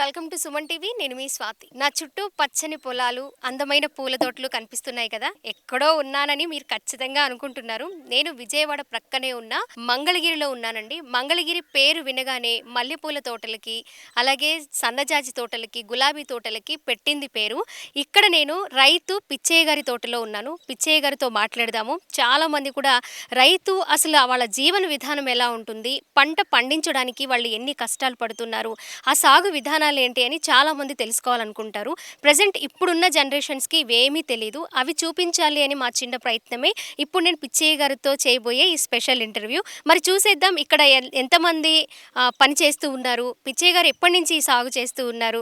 Welcome to Suman TV. నేను మీ స్వాతి. నా చుట్టూ పచ్చని పొలాలు, అందమైన పూల తోటలు కనిపిస్తున్నాయి కదా. ఎక్కడో ఉన్నానని మీరు ఖచ్చితంగా అనుకుంటున్నారు. నేను విజయవాడ ప్రక్కనే ఉన్న మంగళగిరిలో ఉన్నానండి. మంగళగిరి పేరు వినగానే మల్లెపూల తోటలకి, అలాగే సన్నజాజి తోటలకి, గులాబీ తోటలకి పెట్టింది పేరు. ఇక్కడ నేను రైతు పిచ్చయ్య గారి తోటలో ఉన్నాను. పిచ్చయ్య గారితో మాట్లాడదాము. చాలా మంది కూడా రైతు అసలు వాళ్ళ జీవన విధానం ఎలా ఉంటుంది, పంట పండించడానికి వాళ్ళు ఎన్ని కష్టాలు పడుతున్నారు, ఆ సాగు విధానాలు ఏంటి అని చాలామంది తెలుసుకోవాలనుకుంటారు. ప్రజెంట్ ఇప్పుడున్న జనరేషన్స్కి ఇవేమీ తెలీదు. అవి చూపించాలి అని మా చిన్న ప్రయత్నమే ఇప్పుడు నేను పిచ్చయ్య గారితో చేయబోయే ఈ స్పెషల్ ఇంటర్వ్యూ. మరి చూసేద్దాం ఇక్కడ ఎంతమంది పని చేస్తూ ఉన్నారు, పిచ్చయ్య గారు ఎప్పటి నుంచి ఈ సాగు చేస్తూ ఉన్నారు,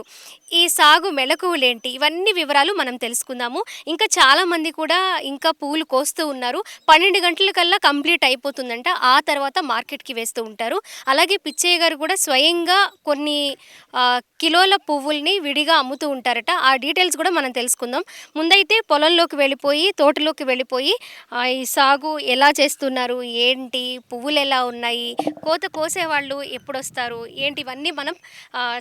ఈ సాగు మెళకువలేంటి, ఇవన్నీ వివరాలు మనం తెలుసుకుందాము. ఇంకా చాలామంది కూడా ఇంకా పూలు కోస్తూ ఉన్నారు. 12 గంటల కల్లా కంప్లీట్ అయిపోతుందంట. ఆ తర్వాత మార్కెట్కి వేస్తూ ఉంటారు. అలాగే పిచ్చయ్య గారు కూడా స్వయంగా కొన్ని కిలోల పువ్వుల్ని విడిగా అమ్ముతూ ఉంటారట. ఆ డీటెయిల్స్ కూడా మనం తెలుసుకుందాం. ముందైతే పొలంలోకి వెళ్ళిపోయి, తోటలోకి వెళ్ళిపోయి ఈ సాగు ఎలా చేస్తున్నారు, ఏంటి, పువ్వులు ఎలా ఉన్నాయి, కోత కోసేవాళ్ళు ఎప్పుడొస్తారు, ఏంటి, ఇవన్నీ మనం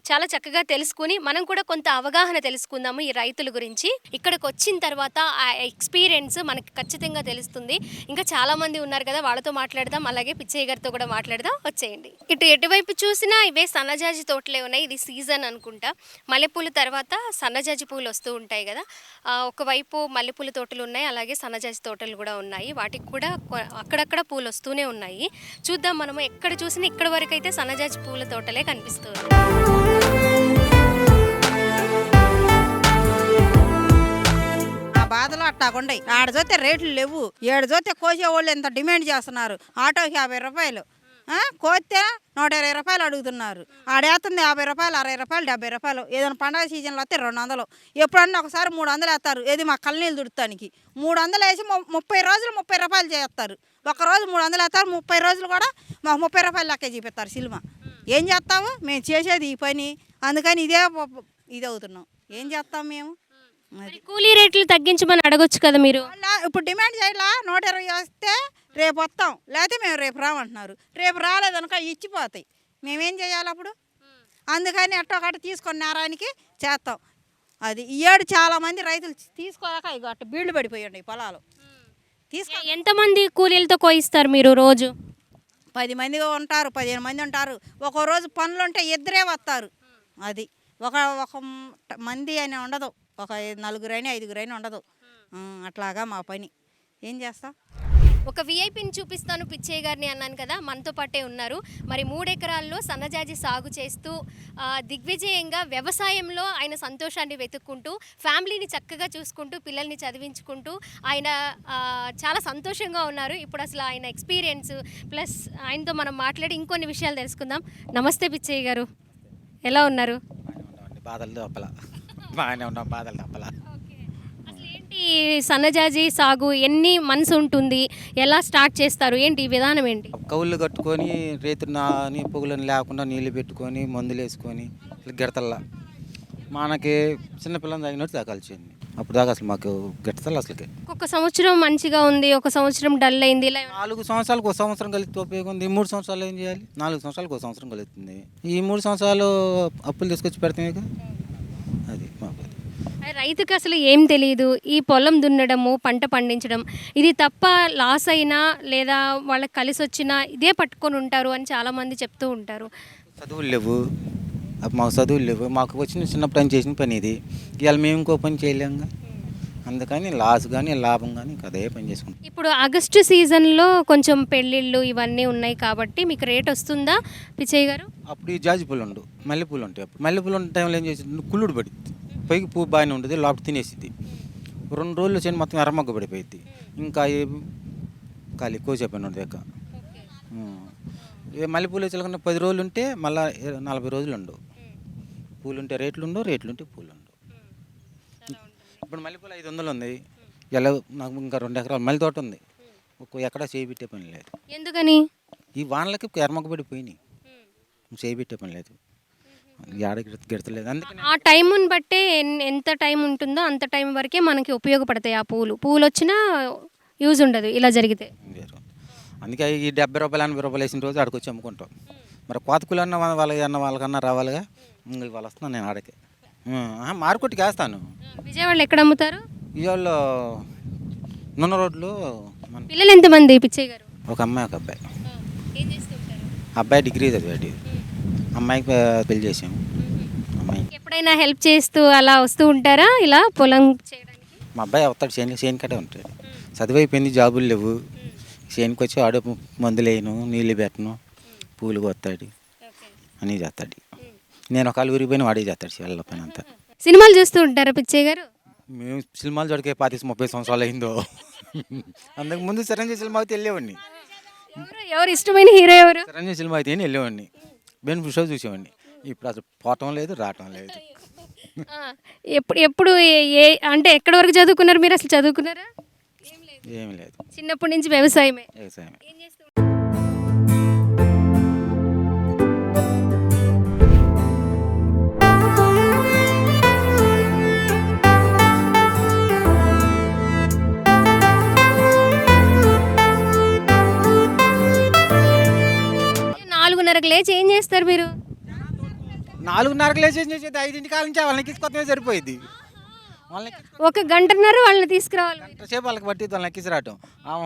చాలా చక్కగా తెలుసుకుని మనం కూడా కొంత అవగాహన తెలుసుకుందాము ఈ రైతుల గురించి. ఇక్కడికి వచ్చిన తర్వాత ఆ ఎక్స్పీరియన్స్ మనకి ఖచ్చితంగా తెలుస్తుంది. ఇంకా చాలామంది ఉన్నారు కదా, వాళ్ళతో మాట్లాడదాం. అలాగే పిచ్చయ్య గారితో కూడా మాట్లాడదాం. వచ్చేయండి. ఎటువైపు చూసినా ఇవే సన్నజాజి తోటలే ఉన్నాయి. ఇది సీజన్ అనుకుంటా. మల్లెపూలు తర్వాత సన్నజాజి పూలు వస్తూ ఉంటాయి కదా. ఒకవైపు మల్లెపూల తోటలు ఉన్నాయి, అలాగే సన్నజాజి తోటలు కూడా ఉన్నాయి. వాటికి కూడా అక్కడక్కడ పూలు వస్తూనే ఉన్నాయి. చూద్దాం, మనము ఎక్కడ చూసినా ఇక్కడ వరకు అయితే సన్నజాజి పూల తోటలే కనిపిస్తుంది. బాధలు అట్టాగుండయి. ఆడ చూస్తే రేట్లు లేవు, ఏడు చూస్తే కోసేవాళ్ళు ఎంత డిమాండ్ చేస్తున్నారు. ఆటోకి 50 రూపాయలు, కోస్తే 120 రూపాయలు అడుగుతున్నారు. ఆడేస్తుంది 50 రూపాయలు, 60 రూపాయలు, 70 రూపాయలు. ఏదైనా పండగ సీజన్లో వస్తే 200. ఎప్పుడన్నా ఒకసారి 300 వేస్తారు. ఏది మా కళ్ళనీళ్ళు దుడతానికి 300 వేసి 30 రోజులు 30 రూపాయలు చేస్తారు. ఒకరోజు 300 వేస్తారు, 30 రోజులు కూడా మాకు 30 రూపాయలు లెక్క చూపిస్తారు సినిమా. ఏం చేస్తాము మేము చేసేది ఈ పని, అందుకని ఇది అవుతున్నాం. ఏం చేస్తాం మేము? కూలీ రేట్లు తగ్గించమని అడగొచ్చు కదా మీరు. ఇప్పుడు డిమాండ్ చేయాలా, 120 వస్తే రేపు వస్తాం, లేకపోతే మేము రేపు రామంటున్నారు. రేపు రాలేదనుక ఇచ్చిపోతాయి, మేమేం చేయాలి అప్పుడు? అందుకని అట్టొకటి తీసుకొని నేరానికి చేస్తాం. అది ఈ ఏడు చాలామంది రైతులు తీసుకోలేక ఇక అట్ట బీళ్లు పడిపోయండి ఈ పొలాలు. ఎంతమంది కూలీలతో కోయిస్తారు మీరు రోజు? 10 మంది ఉంటారు, 15 మంది ఉంటారు. ఒక్కో రోజు పనులు ఉంటే 2 వస్తారు. అది ఒక మంది అని ఉండదు, ఒక 4 5 ఉండదు. అట్లాగా మా పని. ఏం చేస్తాం? ఒక విఐపిని చూపిస్తాను పిచ్చయ్య గారిని అన్నాను కదా, మనతో పాటే ఉన్నారు. మరి 3 ఎకరాల్లో సన్నజాజి సాగు చేస్తూ దిగ్విజయంగా వ్యవసాయంలో ఆయన సంతోషాన్ని వెతుక్కుంటూ, ఫ్యామిలీని చక్కగా చూసుకుంటూ, పిల్లల్ని చదివించుకుంటూ ఆయన చాలా సంతోషంగా ఉన్నారు. ఇప్పుడు అసలు ఆయన ఎక్స్పీరియన్స్ ప్లస్ ఆయనతో మనం మాట్లాడి ఇంకొన్ని విషయాలు తెలుసుకుందాం. నమస్తే పిచ్చయ్య గారు, ఎలా ఉన్నారు? బాధలు తప్పల, బాగానే ఉన్నాం, బాధలు తప్పల. అసలు ఏంటి సన్నజాజి సాగు, ఎన్ని మనసు ఉంటుంది, ఎలా స్టార్ట్ చేస్తారు, ఏంటి విధానం ఏంటి? కౌళ్ళు కట్టుకొని రేతుని పొగులను లేకుండా నీళ్ళు పెట్టుకొని మందులు వేసుకొని గిడతల్లా మనకి చిన్నపిల్లని తగినట్టు తాగాల్సింది. అప్పుడు దాకా అసలు మాకు గిడతలు అసలుకి. ఒక సంవత్సరం మంచిగా ఉంది, ఒక సంవత్సరం డల్ అయింది. 4 సంవత్సరాలకు ఒక సంవత్సరం కలిగితే ఉపయోగం ఉంది. 3 సంవత్సరాలు ఏం చేయాలి? 4 సంవత్సరాలకు ఒక సంవత్సరం కలుగుతుంది. ఈ 3 సంవత్సరాలు అప్పులు తీసుకొచ్చి పెడతామే. అది మాకు. రైతుకి అసలు ఏం తెలియదు. ఈ పొలం దున్నడము, పంట పండించడం, ఇది తప్ప లాస్ అయినా లేదా వాళ్ళకి కలిసి వచ్చినా ఇదే పట్టుకొని ఉంటారు అని చాలామంది చెప్తూ ఉంటారు. చదువులు లేవు, మాకు చదువులు లేవు. మాకు వచ్చిన చిన్నప్పుడు పని చేసిన పని ఇది. ఇవాళ మేము ఇంకో పని చేయలేము. అందుకని లాస్ కానీ లాభం కానీ ఇంకా అదే పని చేసుకుంటాం. ఇప్పుడు ఆగస్టు సీజన్లో కొంచెం పెళ్ళిళ్ళు ఇవన్నీ ఉన్నాయి కాబట్టి మీకు రేట్ వస్తుందా పిచ్చయ్య గారు? అప్పుడు ఈ జాజి పూలు ఉండు, మల్లెపూలు ఉంటాయి. అప్పుడు మల్లెపూలు ఉన్న టైంలో ఏం చేసి కుళ్ళుడు పడుతుంది, పైకి పువ్వు బాగానే ఉంటుంది, లోపల తినేసిద్ది. 2 రోజులు చేను మొత్తం ఎర్రమగ్గ పడిపోయింది. ఇంకా ఖాళీ కోసే పని ఉండదు. ఇక మల్లెపూలు వచ్చేకన్నా 10 రోజులు ఉంటే మళ్ళీ 40 రోజులు ఉండవు. పూలు ఉంటే రేట్లు ఉండవు, రేట్లు ఉంటే పూలు ఉండవు. ఇప్పుడు మల్లెపూలు 500 ఉంది. ఎలా నాకు ఇంకా 2 ఎకరాలు మల్లె తోట ఉంది. ఒక్కో ఎక్కడా చేయిబెట్టే పని లేదు. ఎందుకని? ఈ వానలకి ఎర్రమగ్గ పడిపోయినాయి, చేయిబెట్టే పని లేదు, గిడతలేదు. అందుకని ఆ టైముని బట్టే ఎంత టైం ఉంటుందో అంత టైం వరకే మనకి ఉపయోగపడతాయి ఆ పూలు వచ్చినా యూజ్ ఉండదు ఇలా జరిగితే. అందుకే ఈ 70 రూపాయలు 80 రూపాయలు వేసిన రోజు అక్కడికి వచ్చి అమ్ముకుంటాం. మరి కోతకులు అన్న వాళ్ళకన్నా రావాలిగా. ఇంక ఇవాళ వస్తున్నాను నేను ఆడకి మార్కెట్కి వేస్తాను. విజయవాడలో ఎక్కడ అమ్ముతారు? ఇవాళ నున్న రోడ్లు పిల్లలు ఎంతమంది పిచ్చయ్య గారు? ఒక అమ్మాయి ఒక అబ్బాయి. ఏం చేస్తుంటారు? అబ్బాయి డిగ్రీ చదివాడు, అమ్మాయికి పెళ్లి చేసాము. అమ్మాయి ఎప్పుడైనా హెల్ప్ చేస్తూ అలా వస్తూ ఉంటారా ఇలా పొలం చేయడానికి? మా అబ్బాయి వస్తాడు, చేను కట్టే ఉంటాడు. చదువు అయిపోయింది, జాబులు లేవు. చేనుకి వచ్చి ఆడ మందులు వేయను, నీళ్ళు పెట్టను, పూలు కొత్తాడు, అన్నీ చేస్తాడు. నేను ఒకళ్ళు ఊరిపోయిన వాడే చేస్తాడు చేళ్ళ పని అంతా. సినిమాలు చూస్తూ ఉంటారా పిచ్చయ్య గారు? మేము సినిమాలు చూడకే 25-30 సంవత్సరాలు అయిందో. అంతకు ముందు చిరంజీవి సినిమా అయితే వెళ్ళేవాడిని. ఎవరు ఇష్టమైన హీరో ఎవరు? చిరంజీవి సినిమా అయితే వెళ్ళేవాడిని, బెనిఫిట్ షో చూసేవాడిని. ఇప్పుడు అసలు పోవటం లేదు, రావటం లేదు. ఆ, ఎప్పుడు ఎప్పుడు అంటే ఎక్కడి వరకు చదువుకున్నారు మీరు? అసలు చదువుకున్నారా? ఏమి లేదు, చిన్నప్పటి నుంచి వ్యవసాయమే. వ్యవసాయం. ఏం చేస్తూ 4:30కి లేచి ఏం చేస్తారు మీరు? 4:30కి లేచి చేసేది 5 కాల నుంచి వాళ్ళని ఎక్కించుకోవటమే సరిపోయింది. వాళ్ళని ఒక గంటన్నర వాళ్ళని తీసుకురావాలి. గంటసేపు వాళ్ళకి పట్టి వాళ్ళని ఎక్కించి రావటం.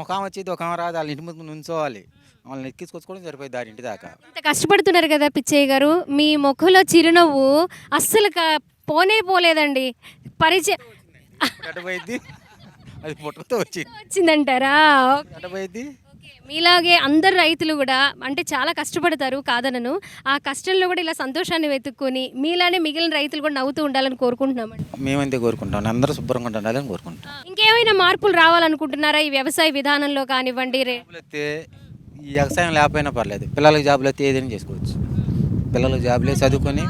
ఒక ఆమె వచ్చేది, ఒక ఆమె రాదు, వాళ్ళ ఇంటి ముందు నుంచోవాలి. వాళ్ళని ఎక్కించుకొచ్చుకోవడం సరిపోయింది దాని ఇంటి దాకా. ఇంత కష్టపడుతున్నారు కదా పిచ్చయ్య గారు, మీ ముఖంలో చిరునవ్వు అస్సలు పోనే పోలేదండి. పరిచయం అటుపోయింది, అది పుట్టకతో వచ్చిందంటారా? అటుపోయింది. ఓకే, మీలాగే అందరు రైతులు కూడా అంటే చాలా కష్టపడతారు కాదనను. ఆ కష్టంలో కూడా ఇలా సంతోషాన్ని వెతుక్కొని మీలానే మిగిలిన రైతులు కూడా నవ్వుతూ ఉండాలని కోరుకుంటున్నామండి. మేమంతే కోరుకుంటాం, అందరూ శుభ్రంగా ఉండాలని కోరుకుంటాం. ఇంకేమైనా మార్పులు రావాలనుకుంటున్నారా ఈ వ్యవసాయ విధానంలో కానివ్వండి? జాబులు వస్తే ఈ వ్యవసాయం లేకపోయినా పర్లేదు, పిల్లలకి జాబులు వస్తే ఏదైనా చేసుకోవచ్చు. పిల్లలకు జాబులే చదువుకొని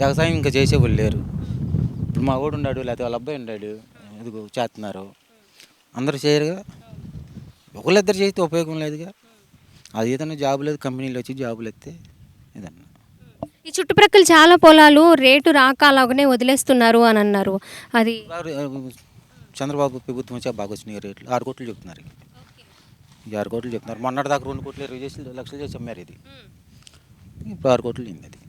వ్యవసాయం ఇంకా చేసేవాళ్ళు లేరు. ఇప్పుడు మా వాడు ఉన్నాడు, లేకపోతే వాళ్ళ అబ్బాయి ఉన్నాడు, ఇదిగో చేస్తున్నారు. అందరూ చేయరుగా, ఒకళ్ళిద్దరు చేస్తే ఉపయోగం లేదుగా. అది ఏదైనా జాబు లేదు, కంపెనీలు వచ్చి జాబులు వస్తే ఏదన్నా. ఈ చుట్టుప్రక్కల చాలా పొలాలు రేటు రాక అలాగనే వదిలేస్తున్నారు అని అన్నారు. అది చంద్రబాబు ప్రభుత్వం వచ్చా బాగా వచ్చినాయి రేట్లు. 6 కోట్లు చెప్తున్నారు, ఈ 6 కోట్లు చెప్తున్నారు. మొన్నటి దాకా 2 కోట్లు 20 లక్షలు చేసి అమ్మారు. ఇది ఇప్పుడు 6 కోట్లు అయింది. అది